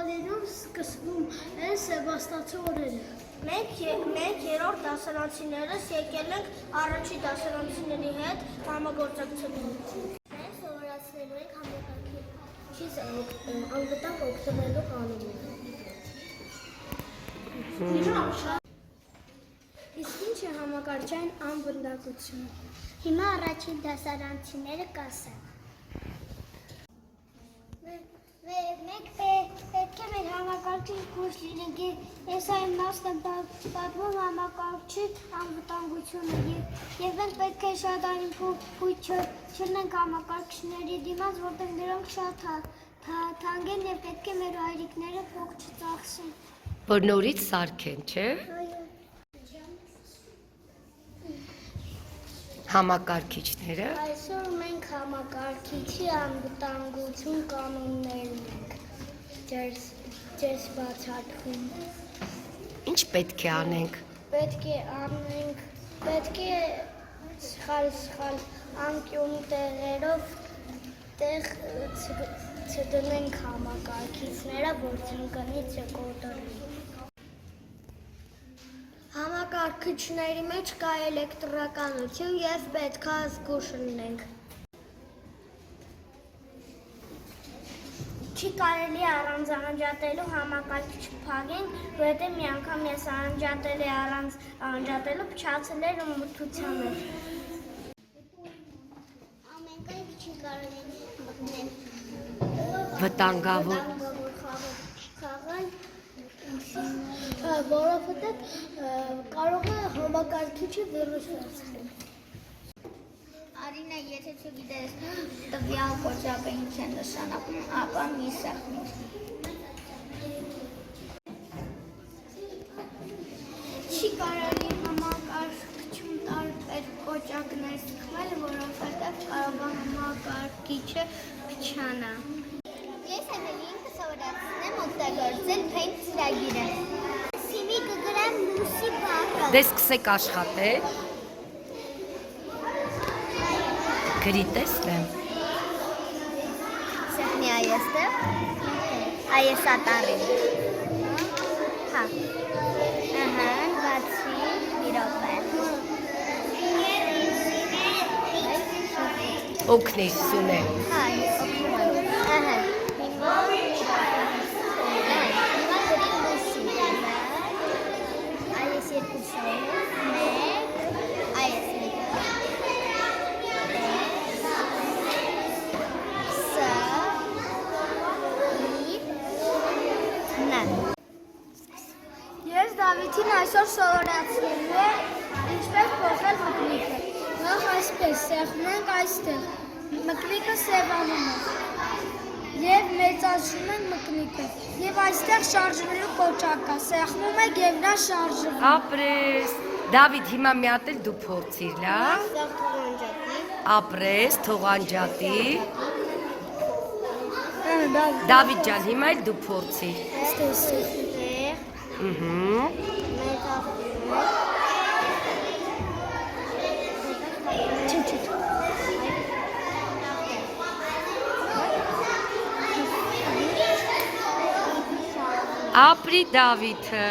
օրերով սկսվում են Սեբաստացի օրերը։ Մենք երրորդ դասարանցիներս եկել ենք առաջի դասարանցիների հետ համագործակցելու։ Մենք սովորացնելու ենք համակարգիչից անվտանգ օգտվելու կանոնները։ Իսկ ինչ է համակարգչային անվտանգությունը։ Հիմա առաջին դասարանցիները կասեն։ Մենք պետք է մեր համակարգիչ կուրս լինենք, ես այն մասն եմ պատմում համակարգչի անվտանգությունը և մենք պետք է շատ անփույթ չլինենք համակարգիչների դիմաց, որտեղ դրանք շատ թանկ են և պետք է մեր հայրիկները փող չծախսեն։ Որ նորից սարքեն, չէ՞։ Համակարգիչները։ Այսօր մենք համակարգիչի անվտանգություն կանոններն ենք ձեզ բացատրում։ Ինչ պետք է անենք։ Պետք է սխալ անկյուն տեղերով չդնենք համակարգիչները, որ ծնկնից չկոտրվի։ Համակարգիչների մեջ կա էլեկտրականություն և պետք է զգույշ լինենք։ Չի կարելի առանց անջատելու համակարգիչ փակենք, որովհետև մի անգամ ես անջատել է առանց անջատելու փչացել էր ու մթության էր։ Ամենքայք չի կարելի մտնել Վտանգավոր խաղալ, որովհետև կարող է համակարգիչը վիրուսացնել։ Արինա, եթե չգիտես տվյալ կոճակը ինչ է նշանակում, ապա մի սեղմիր։ Չի կարելի համակարգչում տարբեր կոճակներ սեղմել, որովհետև կարող է համակարգիչը փչանա։ Ես ամենի ինքը սովորացնեմ օգտագործել Paint ծրագիրը։ Սիմի կգրեմ լուսի բառը։ Դե սկսեք աշխատել։ Գրի տեսնեմ։ Սեղմի այստեղ, այս ատառին։ Հա։ Ահա, բացի, մի րոպե։ Օգնի Սյունե։ Հա, օգնում եմ։ Ահա, հիմա գրի լուսի։ Այս երկուսը, մեկ, այս մեկը։ Ես Դավիթին այսօր սովորացնելու եմ ինչպես փոխել մկնիկը։ Նախ այսպես սեղմենք այստեղ, մկնիկը սևանում է և մեծացնում ենք մկնիկը և այստեղ շարժվելու կոճակ կա, սեղմում եք և նա շարժվում։ Ապրես։ Դավիթ, հիմա մի հատ էլ դու փորձիր, լավ։ Ապրես, թող անջատի։ Դավիթ ջան, հիմա էլ դու փորձիր։ Ապրի Դավիթը։